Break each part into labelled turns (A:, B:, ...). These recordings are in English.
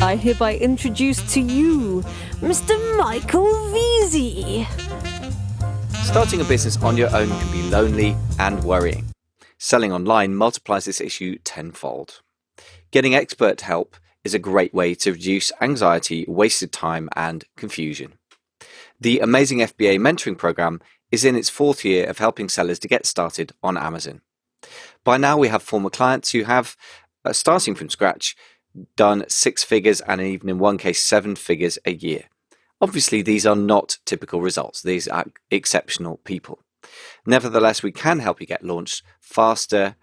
A: I hereby introduce to you Mr. Michael Veazey.
B: Starting a business on your own can be lonely and worrying. Selling online multiplies this issue tenfold. Getting expert help is a great way to reduce anxiety, wasted time, and confusion. The Amazing FBA mentoring program is in its fourth year of helping sellers to get started on Amazon. By now, we have former clients who have, starting from scratch, done 6 figures and even in one case 7 figures a year. Obviously, these are not typical results. These are exceptional people. Nevertheless, we can help you get launched faster,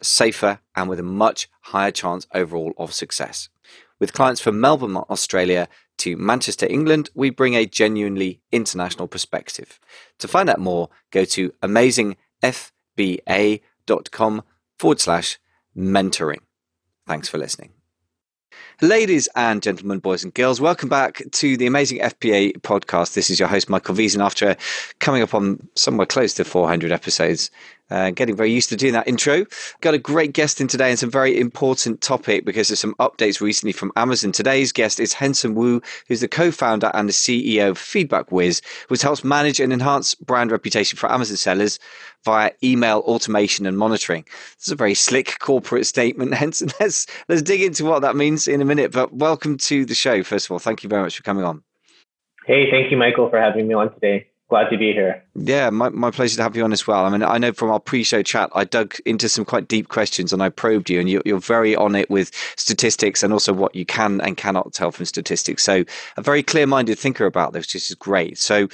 B: safer, and with a much higher chance overall of success. With clients from Melbourne, Australia to Manchester, England, we bring a genuinely international perspective. To find out more, go to amazingfba.com/mentoring. Thanks for listening. Ladies and gentlemen, boys and girls, welcome back to the Amazing FBA podcast. This is your host, Michael Veazey, and after coming up on somewhere close to 400 episodes, getting very used to doing that intro. Got a great guest in today and some very important topic because there's some updates recently from Amazon. Today's guest is Hanson Wu, who's the co-founder and the CEO of Feedback Wiz, which helps manage and enhance brand reputation for Amazon sellers via email automation and monitoring. This is a very slick corporate statement, Hanson. Let's dig into what that means in a minute, but welcome to the show. First of all, thank you very much for coming on.
C: Hey, thank you, Michael, for having me on today. Glad to be here.
B: Yeah, my pleasure to have you on as well. I mean, I know from our pre-show chat, I dug into some quite deep questions and I probed you, and you're very on it with statistics and also what you can and cannot tell from statistics. So a very clear-minded thinker about this, which is great. So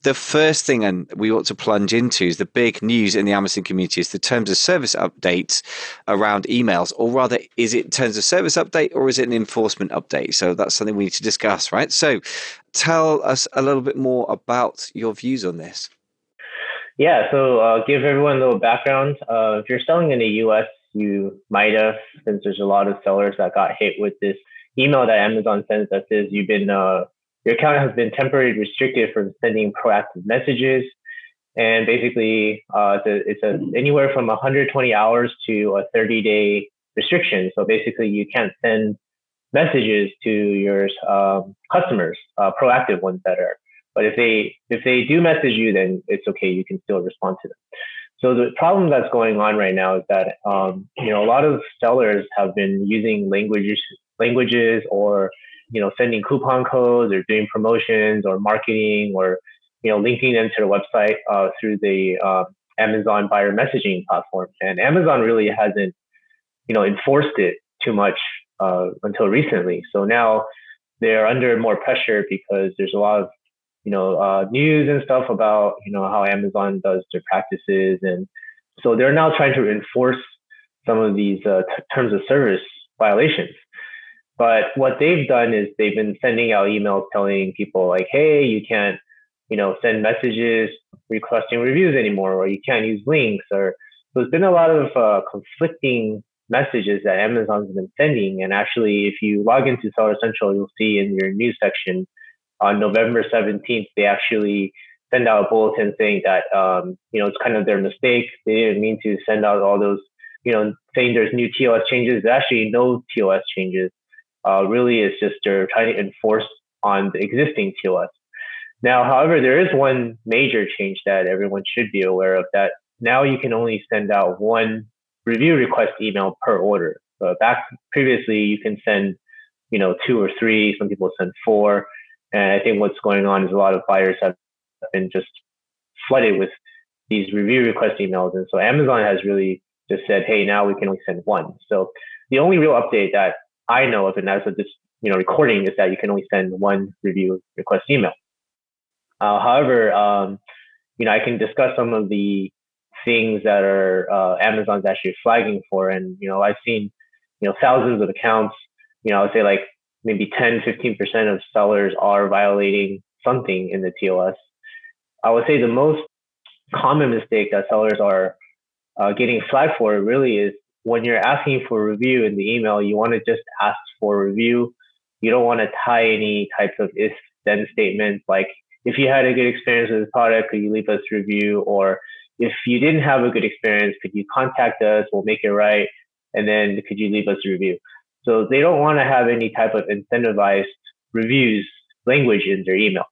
B: the first thing and we ought to plunge into is the big news in the Amazon community is the terms of service updates around emails, or rather, is it terms of service update or is it an enforcement update? So that's something we need to discuss, right? So tell us a little bit more about your views on this.
C: Yeah, so give everyone a little background. If you're selling in the US, you might have, since there's a lot of sellers that got hit with this email that Amazon sends that says your account has been temporarily restricted from sending proactive messages. And basically, it's anywhere from 120 hours to a 30-day restriction. So basically, you can't send messages to your customers, proactive ones that are. But if they do message you, then it's okay. You can still respond to them. So the problem that's going on right now is that a lot of sellers have been using languages, or sending coupon codes, or doing promotions, or marketing, or linking them to their website through the Amazon buyer messaging platform. And Amazon really hasn't enforced it too much until recently. So now they're under more pressure because there's a lot of news and stuff about how Amazon does their practices, and so they're now trying to enforce some of these terms of service violations. But what they've done is they've been sending out emails telling people like, hey, you can't send messages requesting reviews anymore, or you can't use links, or so there's been a lot of conflicting messages that Amazon's been sending. And actually, if you log into Seller Central, you'll see in your news section on November 17th, they actually send out a bulletin saying that, it's kind of their mistake. They didn't mean to send out all those, saying there's new TOS changes. There's actually no TOS changes. Really, it's just they're trying to enforce on the existing TOS. Now, however, there is one major change that everyone should be aware of, that now you can only send out one review request email per order. So back previously, you can send, 2 or 3. Some people send 4. And I think what's going on is a lot of buyers have been just flooded with these review request emails. And so Amazon has really just said, hey, now we can only send 1. So the only real update that I know of, and as of this recording, is that you can only send 1 review request email. However, I can discuss some of the things that are Amazon's actually flagging for. And, I've seen, thousands of accounts, I would say like maybe 10-15% of sellers are violating something in the TOS. I would say the most common mistake that sellers are getting flagged for really is when you're asking for a review in the email, you want to just ask for a review. You don't want to tie any types of if-then statements like, if you had a good experience with the product, could you leave us a review? Or if you didn't have a good experience, could you contact us? We'll make it right. And then could you leave us a review? So they don't want to have any type of incentivized reviews language in their email.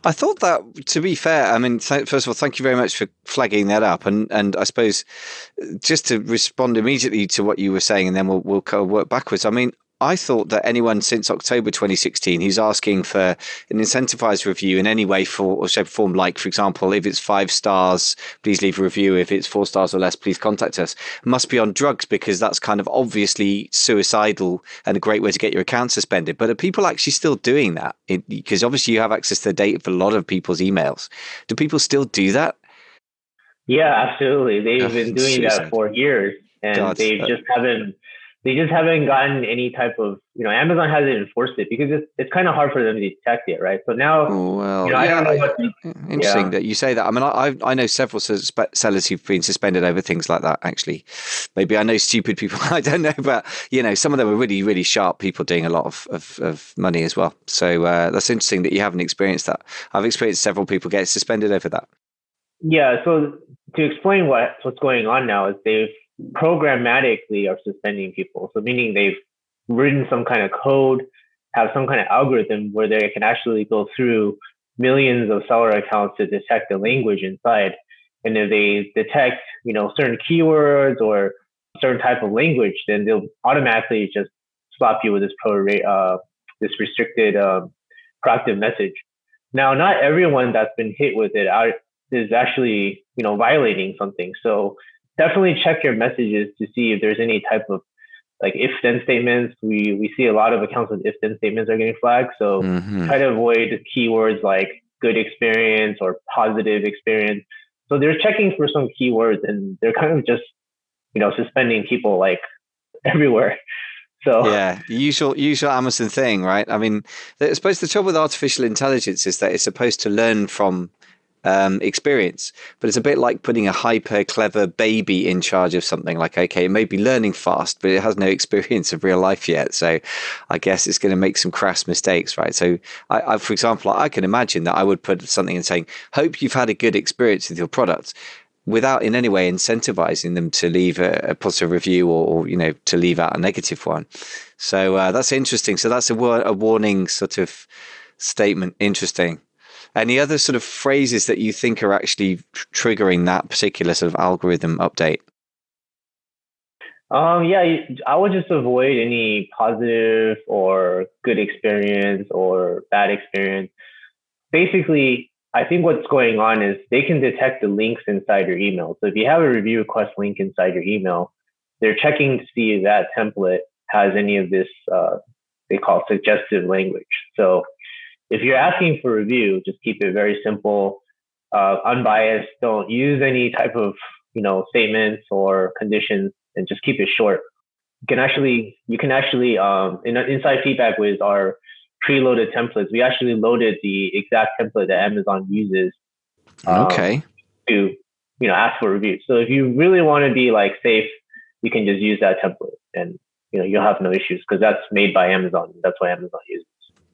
B: I thought that, to be fair, I mean, first of all, thank you very much for flagging that up. And I suppose just to respond immediately to what you were saying, and then we'll kind of work backwards. I mean, I thought that anyone since October 2016 who's asking for an incentivized review in any way, for or shape or form, like, for example, if it's 5 stars, please leave a review. If it's 4 stars or less, please contact us, must be on drugs, because that's kind of obviously suicidal and a great way to get your account suspended. But are people actually still doing that? Because obviously you have access to the data for a lot of people's emails. Do people still do that?
C: Yeah, absolutely. They've been doing that for years, and
B: God,
C: they just haven't gotten any type of, Amazon hasn't enforced it because it's kind of hard for them to detect it, right? So now, I don't know what.
B: Interesting that you say that. I mean, I know several sellers who've been suspended over things like that. Actually, maybe I know stupid people. I don't know, but some of them are really, really sharp people doing a lot of money as well. So that's interesting that you haven't experienced that. I've experienced several people get suspended over that.
C: Yeah. So to explain what's going on now is they've programmatically are suspending people. So meaning they've written some kind of code, have some kind of algorithm where they can actually go through millions of seller accounts to detect the language inside. And if they detect, certain keywords or certain type of language, then they'll automatically just slap you with this restricted proactive message. Now, not everyone that's been hit with it is actually, violating something. So definitely check your messages to see if there's any type of like if-then statements. We see a lot of accounts with if-then statements are getting flagged. So try to avoid keywords like good experience or positive experience. So they're checking for some keywords, and they're kind of just, suspending people like everywhere. So
B: yeah, the usual Amazon thing, right? I mean, I suppose the trouble with artificial intelligence is that it's supposed to learn from experience, but it's a bit like putting a hyper clever baby in charge of something. Like, okay, it may be learning fast, but it has no experience of real life yet, so I guess it's going to make some crass mistakes, right? So I for example, I can imagine that I would put something in saying, hope you've had a good experience with your product, without in any way incentivizing them to leave a positive review or to leave out a negative one. So that's interesting. So that's a warning sort of statement. Interesting. Any other sort of phrases that you think are actually triggering that particular sort of algorithm update?
C: I would just avoid any positive or good experience or bad experience. Basically, I think what's going on is they can detect the links inside your email. So if you have a review request link inside your email, they're checking to see if that template has any of this, they call suggestive language. So if you're asking for review, just keep it very simple, unbiased. Don't use any type of, statements or conditions, and just keep it short. You can actually, in inside feedback with our preloaded templates, we actually loaded the exact template that Amazon uses to, ask for reviews. So if you really want to be safe, you can just use that template, and you'll have no issues because that's made by Amazon. That's why Amazon uses.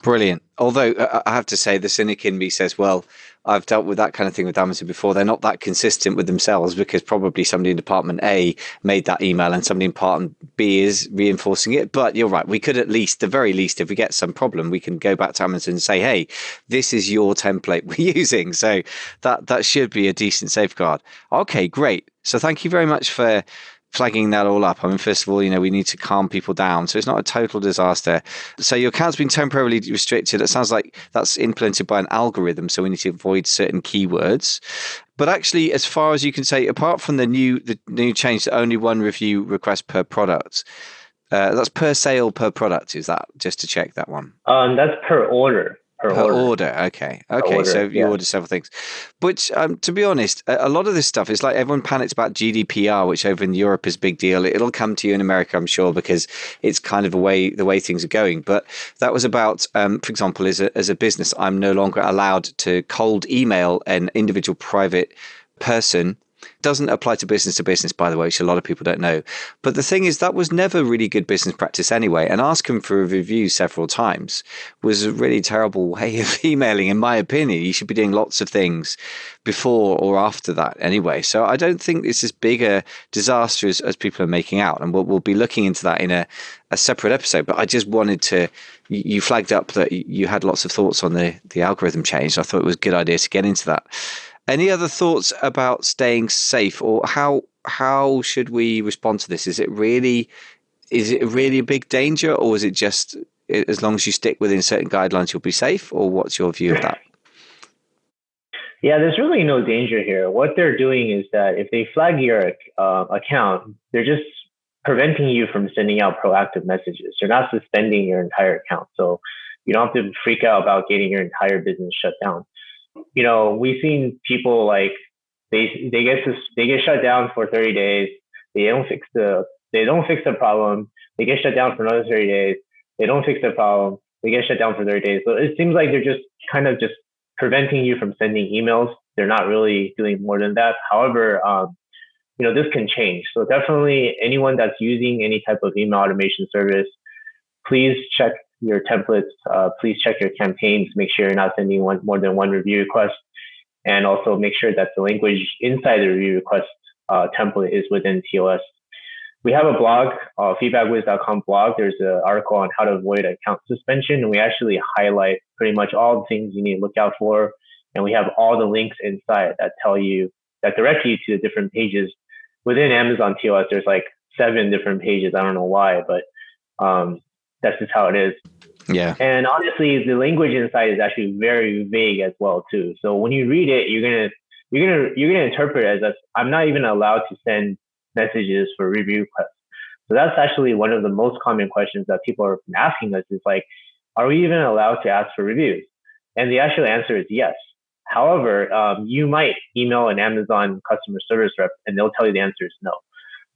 B: Brilliant. Although I have to say, the cynic in me says, well, I've dealt with that kind of thing with Amazon before. They're not that consistent with themselves, because probably somebody in Department A made that email and somebody in Department B is reinforcing it. But you're right. We could at least, the very least, if we get some problem, we can go back to Amazon and say, hey, this is your template we're using. So that should be a decent safeguard. Okay, great. So thank you very much for flagging that all up. I mean, first of all, we need to calm people down, so it's not a total disaster. So your account's been temporarily restricted. It sounds like that's implemented by an algorithm, so we need to avoid certain keywords. But actually, as far as you can say, apart from the new change to only one review request per product, that's per sale per product. Is that, just to check that one?
C: That's per order.
B: Per order. Okay. So you order several things, which, to be honest, a lot of this stuff is like everyone panics about GDPR, which over in Europe is a big deal. It'll come to you in America, I'm sure, because it's kind of the way things are going. But that was about, for example, as a business, I'm no longer allowed to cold email an individual private person Doesn't apply to business, by the way, which a lot of people don't know. But the thing is, that was never really good business practice anyway. And asking for a review several times was a really terrible way of emailing, in my opinion. You should be doing lots of things before or after that anyway. So I don't think it's as big a disaster as people are making out. And we'll be looking into that in a separate episode. But I just wanted to, you flagged up that you had lots of thoughts on the algorithm change. I thought it was a good idea to get into that. Any other thoughts about staying safe, or how should we respond to this? Is it really a big danger, or is it just as long as you stick within certain guidelines, you'll be safe? Or what's your view of that?
C: Yeah, there's really no danger here. What they're doing is that if they flag your account, they're just preventing you from sending out proactive messages. They're not suspending your entire account. So you don't have to freak out about getting your entire business shut down. We've seen people like they get shut down for 30 days. They don't fix the problem. They get shut down for another 30 days. They don't fix the problem. They get shut down for 30 days. So it seems like they're just kind of just preventing you from sending emails. They're not really doing more than that. However, this can change. So definitely anyone that's using any type of email automation service, please check your templates. Please check your campaigns. Make sure you're not sending more than one review request. And also make sure that the language inside the review request template is within TOS. We have a blog, feedbackwiz.com blog. There's an article on how to avoid account suspension. And we actually highlight pretty much all the things you need to look out for. And we have all the links inside that direct you to the different pages. Within Amazon TOS, there's like 7 different pages. I don't know why, but that's just how it is.
B: Yeah.
C: And honestly, the language inside is actually very vague as well too. So when you read it, you're gonna interpret it as I'm not even allowed to send messages for review requests. So that's actually one of the most common questions that people are asking us is like, are we even allowed to ask for reviews? And the actual answer is yes. However, you might email an Amazon customer service rep and they'll tell you the answer is no.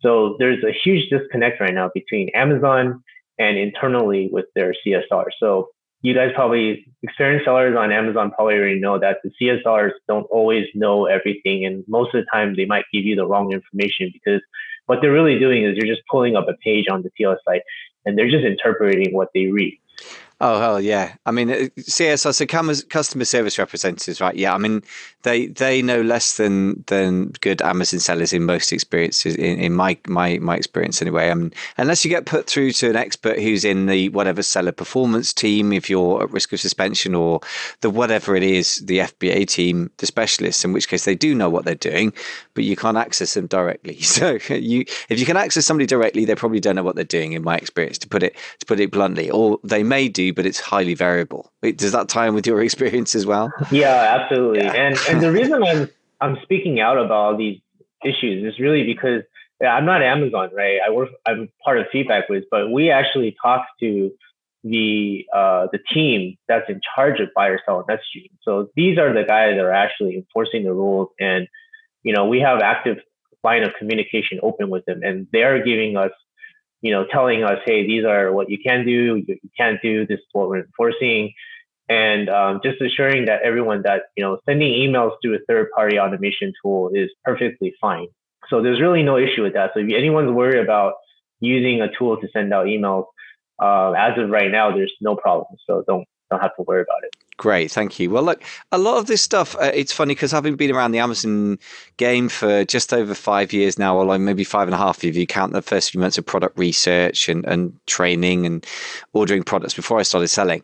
C: So there's a huge disconnect right now between Amazon and internally with their CSR. So you guys probably, experienced sellers on Amazon probably already know that the CSRs don't always know everything. And most of the time they might give you the wrong information because what they're really doing is they're just pulling up a page on the TOS site and they're just interpreting what they read.
B: Oh, hell yeah. I mean, CSR, so customer service representatives, right? Yeah, I mean, they know less than good Amazon sellers in most experiences, in my experience anyway. I mean, unless you get put through to an expert who's in the whatever seller performance team, if you're at risk of suspension, or the whatever it is, the FBA team, the specialists, in which case they do know what they're doing, but you can't access them directly. So if you can access somebody directly, they probably don't know what they're doing, in my experience, to put it bluntly, or they may do, but it's highly variable. Does that tie in with your experience as well?
C: Yeah, absolutely.
B: Yeah.
C: And the reason I'm speaking out about all these issues is really because I'm not Amazon, right? I'm part of FeedbackWiz, but we actually talk to the team that's in charge of buyer seller messaging. So these are the guys that are actually enforcing the rules, and we have active line of communication open with them, and they're giving us, telling us, hey, these are what you can do, you can't do, this is what we're enforcing. And just assuring that everyone that, sending emails through a third-party automation tool is perfectly fine. So there's really no issue with that. So if anyone's worried about using a tool to send out emails, as of right now, there's no problem. So don't have to worry about it.
B: Great, thank you. Well, look, a lot of this stuff, it's funny because having been around the Amazon game for just over 5 years now, or like maybe 5.5 if you count the first few months of product research and training and ordering products before I started selling,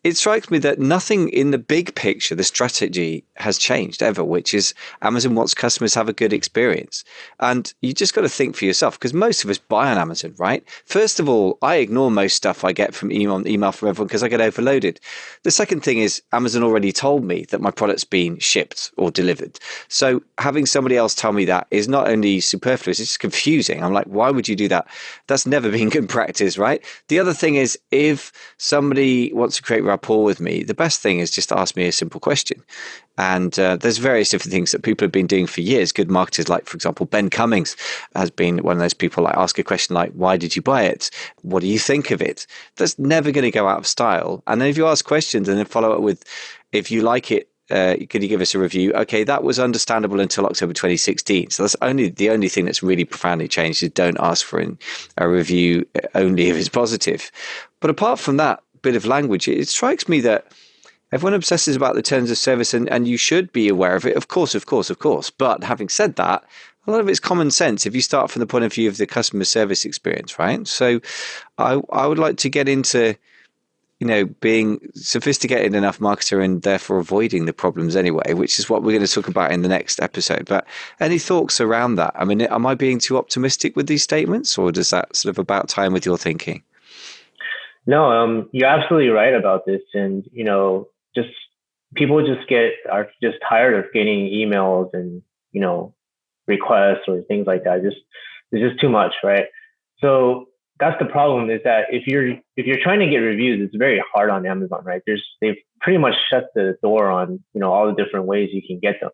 B: it strikes me that nothing in the big picture, the strategy, has changed ever, which is Amazon wants customers to have a good experience. And you just got to think for yourself, because most of us buy on Amazon, right? First of all, I ignore most stuff I get from email from everyone because I get overloaded. The second thing is Amazon already told me that my product's been shipped or delivered. So having somebody else tell me that is not only superfluous, it's just confusing. I'm like, why would you do that? That's never been good practice, right? The other thing is, if somebody wants to create rapport with me, the best thing is just to ask me a simple question. And there's various different things that people have been doing for years. Good marketers, like, for example, Ben Cummings has been one of those people. Like, ask a question like, why did you buy it? What do you think of it? That's never going to go out of style. And then if you ask questions and then follow up with, if you like it, could you give us a review? Okay, that was understandable until October 2016. So that's the only thing that's really profoundly changed is don't ask for a review only if it's positive. But apart from that bit of language, it strikes me that everyone obsesses about the terms of service, and you should be aware of it. Of course. But having said that, a lot of it's common sense if you start from the point of view of the customer service experience, right? So I would like to get into, being sophisticated enough marketer and therefore avoiding the problems anyway, which is what we're going to talk about in the next episode. But any thoughts around that? I mean, am I being too optimistic with these statements, or does that sort of about time with your thinking?
C: No, you're absolutely right about this. And, just people are just tired of getting emails and, requests or things like that. It's just too much, right? So that's the problem, is that if you're trying to get reviews, it's very hard on Amazon, right? They've pretty much shut the door on, all the different ways you can get them.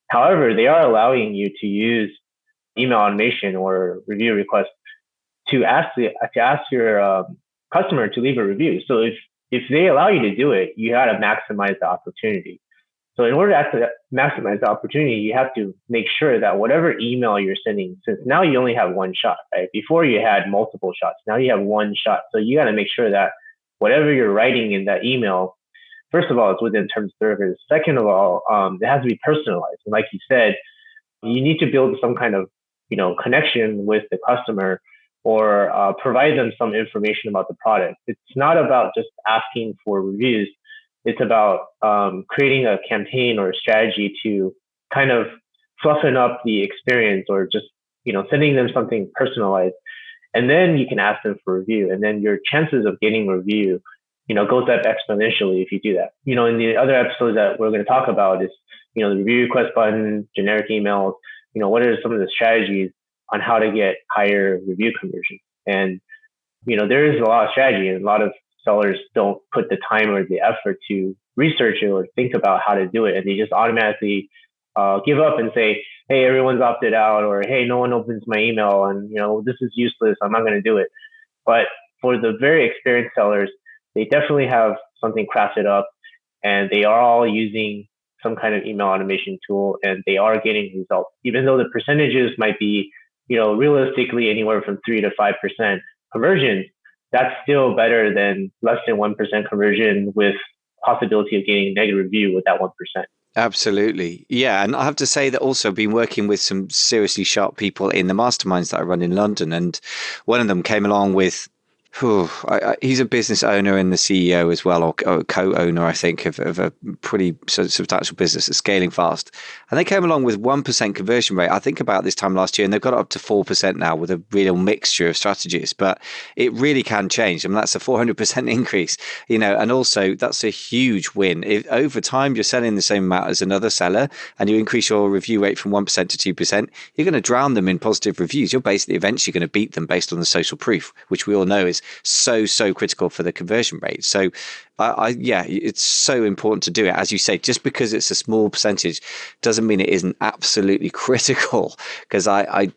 C: However, they are allowing you to use email automation or review requests to ask your customer to leave a review. So if they allow you to do it, you got to maximize the opportunity. So in order to maximize the opportunity, you have to make sure that whatever email you're sending, since now you only have one shot, right? Before you had multiple shots, now you have one shot. So you got to make sure that whatever you're writing in that email, first of all, it's within terms of service. Second of all, it has to be personalized. And like you said, you need to build some kind of, connection with the customer, or provide them some information about the product. It's not about just asking for reviews. It's about creating a campaign or a strategy to kind of fluffen up the experience, or just, sending them something personalized. And then you can ask them for review. And then your chances of getting a review, goes up exponentially if you do that. In the other episodes that we're going to talk about is, the review request button, generic emails, what are some of the strategies on how to get higher review conversion. And, there is a lot of strategy, and a lot of sellers don't put the time or the effort to research it or think about how to do it. And they just automatically give up and say, hey, everyone's opted out, or hey, no one opens my email, and, this is useless, I'm not going to do it. But for the very experienced sellers, they definitely have something crafted up, and they are all using some kind of email automation tool, and they are getting results. Even though the percentages might be, realistically anywhere from 3 to 5% conversion, that's still better than less than 1% conversion with possibility of getting a negative review with that 1%.
B: Absolutely. Yeah. And I have to say that also I've been working with some seriously sharp people in the masterminds that I run in London. And one of them came along with, he's a business owner and the CEO as well, or co-owner, I think, of a pretty substantial business that's scaling fast. And they came along with 1% conversion rate, I think about this time last year, and they've got it up to 4% now with a real mixture of strategies. But it really can change. I mean, that's a 400% increase, and also that's a huge win. If over time you're selling the same amount as another seller and you increase your review rate from 1% to 2%, you're going to drown them in positive reviews. You're basically eventually going to beat them based on the social proof, which we all know is so critical for the conversion rate. So it's so important to do it. As you say, just because it's a small percentage doesn't mean it isn't absolutely critical, because I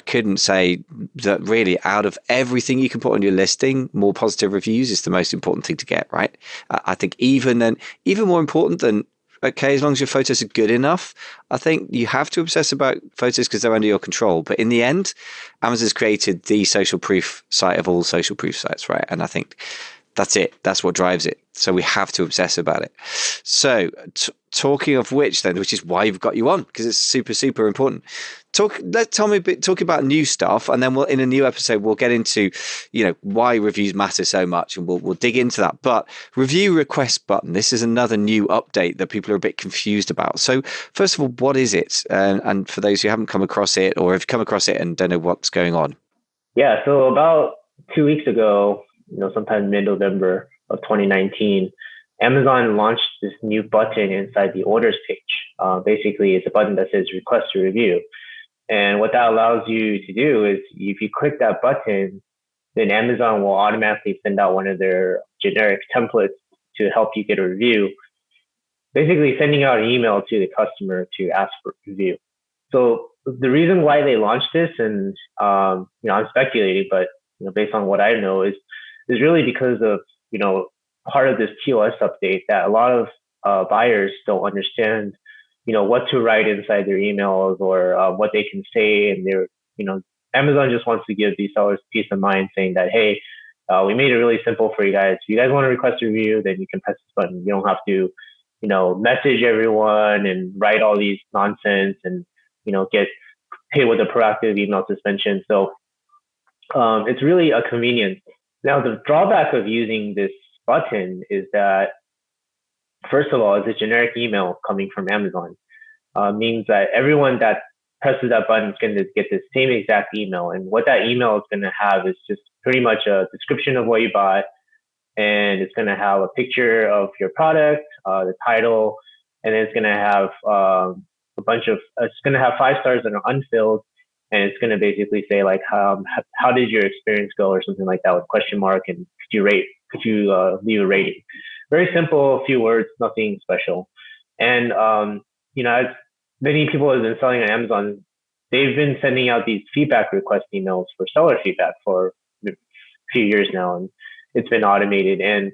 B: couldn't say that really out of everything you can put on your listing, more positive reviews is the most important thing to get, right? I think even more important than, okay, as long as your photos are good enough, I think you have to obsess about photos because they're under your control. But in the end, Amazon's created the social proof site of all social proof sites, right? And I think that's it. That's what drives it. So we have to obsess about it. So talking of which then, which is why you've got you on, because it's super important. Talk about new stuff, and then in a new episode we'll get into why reviews matter so much, and we'll dig into that. But review request button, this is another new update that people are a bit confused about. So first of all, what is it? And for those who haven't come across it, or have come across it and don't know what's going on.
C: Yeah, so about 2 weeks ago, sometime mid-November of 2019, Amazon launched this new button inside the orders page. Basically, it's a button that says request a review. And what that allows you to do is if you click that button, then Amazon will automatically send out one of their generic templates to help you get a review, basically sending out an email to the customer to ask for a review. So the reason why they launched this, and I'm speculating, but based on what I know, is really because of part of this TOS update that a lot of buyers don't understand, what to write inside their emails or what they can say, and Amazon just wants to give these sellers peace of mind, saying that, hey, we made it really simple for you guys. If you guys want to request a review, then you can press this button. You don't have to, message everyone and write all these nonsense and, get hit with a proactive email suspension. So it's really a convenience. Now, the drawback of using this button is that, first of all, it's a generic email coming from Amazon. Means that everyone that presses that button is going to get the same exact email. And what that email is going to have is just pretty much a description of what you bought. And it's going to have a picture of your product, the title, and it's going to have it's going to have 5 stars that are unfilled. And it's going to basically say like, how did your experience go, or something like that with question mark. And could you leave a rating? Very simple, a few words, nothing special. And, as many people have been selling on Amazon, they've been sending out these feedback request emails for seller feedback for a few years now, and it's been automated. And,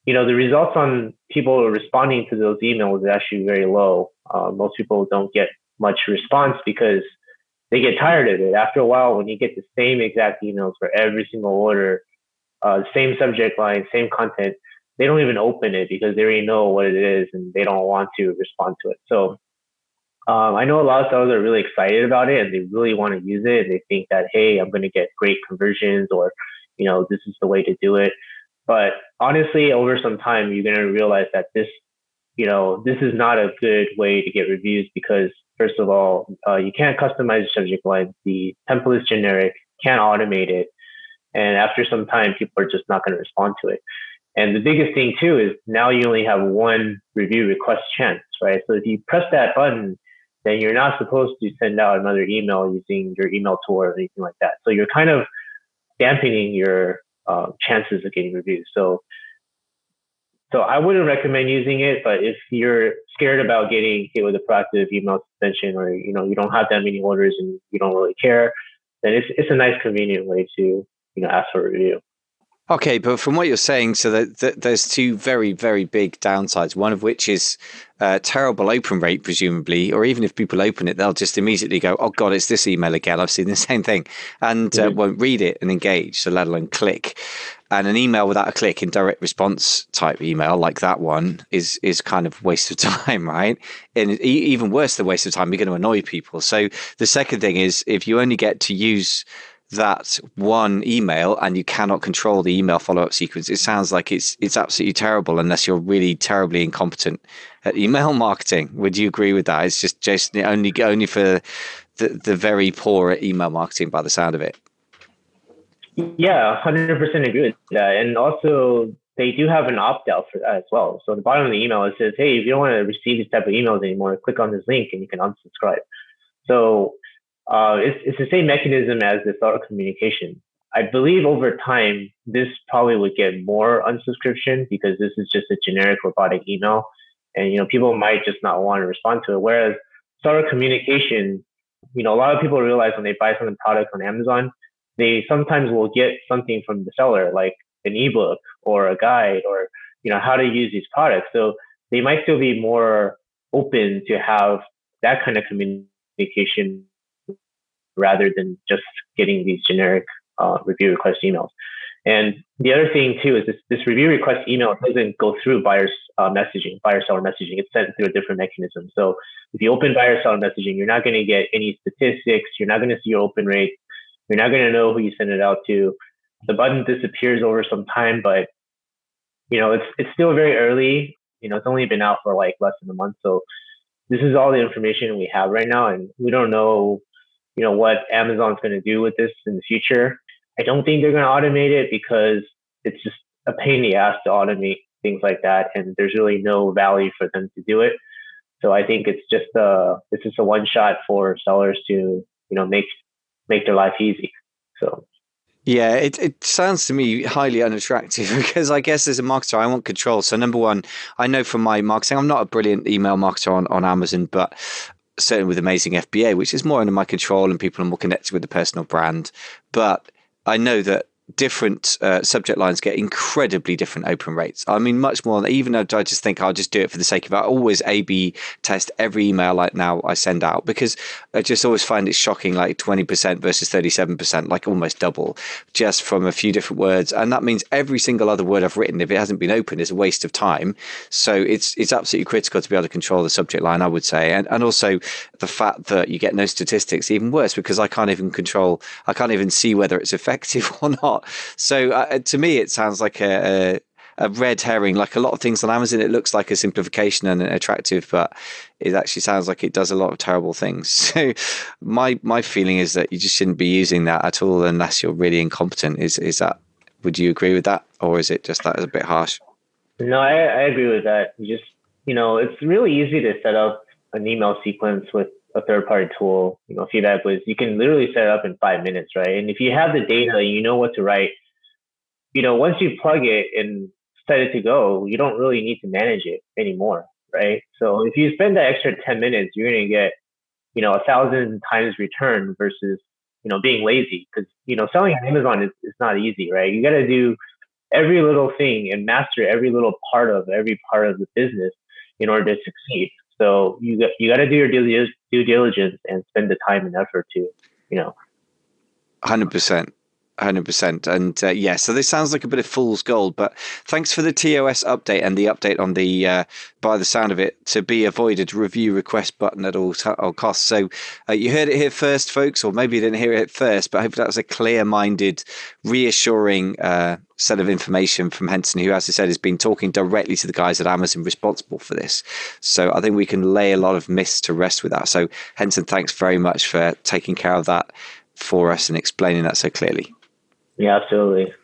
C: the results on people responding to those emails is actually very low. Most people don't get much response because they get tired of it. After a while, when you get the same exact emails for every single order, same subject line, same content, they don't even open it because they already know what it is and they don't want to respond to it. So I know a lot of sellers are really excited about it and they really want to use it. And they think that, hey, I'm going to get great conversions, or, this is the way to do it. But honestly, over some time, you're going to realize that this is not a good way to get reviews because, first of all, you can't customize the subject line. The template is generic, can't automate it. And after some time, people are just not going to respond to it. And the biggest thing too is now you only have one review request chance, right? So if you press that button, then you're not supposed to send out another email using your email tool or anything like that. So you're kind of dampening your chances of getting reviews. So I wouldn't recommend using it, but if you're scared about getting hit with a proactive email suspension, or you don't have that many orders and you don't really care, then it's a nice, convenient way to ask for a review.
B: Okay, but from what you're saying, so that there's 2 very, very big downsides. One of which is terrible open rate, presumably, or even if people open it, they'll just immediately go, "Oh God, it's this email again. I've seen the same thing," and won't read it and engage, so let alone click. And an email without a click, in direct response type email like that one is kind of waste of time, right? And even worse than waste of time, you're going to annoy people. So the second thing is, if you only get to use that one email and you cannot control the email follow-up sequence, it sounds like it's absolutely terrible unless you're really terribly incompetent at email marketing. Would you agree with that? It's just only for the very poor at email marketing by the sound of it.
C: Yeah, 100% agree with that. And also, they do have an opt-out for that as well. So at the bottom of the email, it says, hey, if you don't want to receive these type of emails anymore, click on this link and you can unsubscribe. So it's the same mechanism as the seller communication. I believe over time, this probably would get more unsubscription because this is just a generic robotic email. And, people might just not want to respond to it. Whereas seller communication, a lot of people realize when they buy some product on Amazon, they sometimes will get something from the seller, like an ebook or a guide or, how to use these products. So they might still be more open to have that kind of communication rather than just getting these generic review request emails. And the other thing too is this review request email doesn't go through buyer seller messaging. It's sent through a different mechanism. So if you open buyer seller messaging, you're not going to get any statistics. You're not going to see your open rate. You're not going to know who you send it out to. The button disappears over some time, but it's still very early. It's only been out for like less than a month. So this is all the information we have right now, and we don't know what Amazon's going to do with this in the future. I don't think they're going to automate it because it's just a pain in the ass to automate things like that, and there's really no value for them to do it. So I think it's just a one shot for sellers to make their life easy. So
B: yeah, it sounds to me highly unattractive because I guess as a marketer, I want control. So number one, I know from my marketing, I'm not a brilliant email marketer on Amazon, but certainly with Amazing FBA, which is more under my control and people are more connected with the personal brand. But I know that different subject lines get incredibly different open rates. I mean, much more, even though I just think I'll just do it for the sake of it. I always A/B test every email like now I send out, because I just always find it shocking, like 20% versus 37%, like almost double, just from a few different words. And that means every single other word I've written, if it hasn't been open, is a waste of time. So it's absolutely critical to be able to control the subject line, I would say. And also the fact that you get no statistics, even worse, because I can't even see whether it's effective or not. So to me, it sounds like a red herring. Like a lot of things on Amazon, it looks like a simplification and attractive, but it actually sounds like it does a lot of terrible things. So my feeling is that you just shouldn't be using that at all unless you're really incompetent. Is that? Would you agree with that, or is it just that is a bit harsh?
C: No, I agree with that. You just, it's really easy to set up an email sequence with a third-party tool. Feedback was, you can literally set it up in 5 minutes, right? And if you have the data, you know what to write. Once you plug it and set it to go, you don't really need to manage it anymore, right? So if you spend that extra 10 minutes, you're going to get, 1,000 times return versus, being lazy. Because, selling on Amazon is not easy, right? You got to do every little thing and master every part of the business in order to succeed. So you got to do your due diligence and spend the time and effort to,
B: 100%. 100%. And so this sounds like a bit of fool's gold, but thanks for the TOS update and the update on the, by the sound of it, to be avoided review request button at all costs. So you heard it here first, folks, or maybe you didn't hear it first, but hopefully that was a clear-minded, reassuring set of information from Hanson, who, as I said, has been talking directly to the guys at Amazon responsible for this. So I think we can lay a lot of myths to rest with that. So Hanson, thanks very much for taking care of that for us and explaining that so clearly.
C: Yeah, absolutely.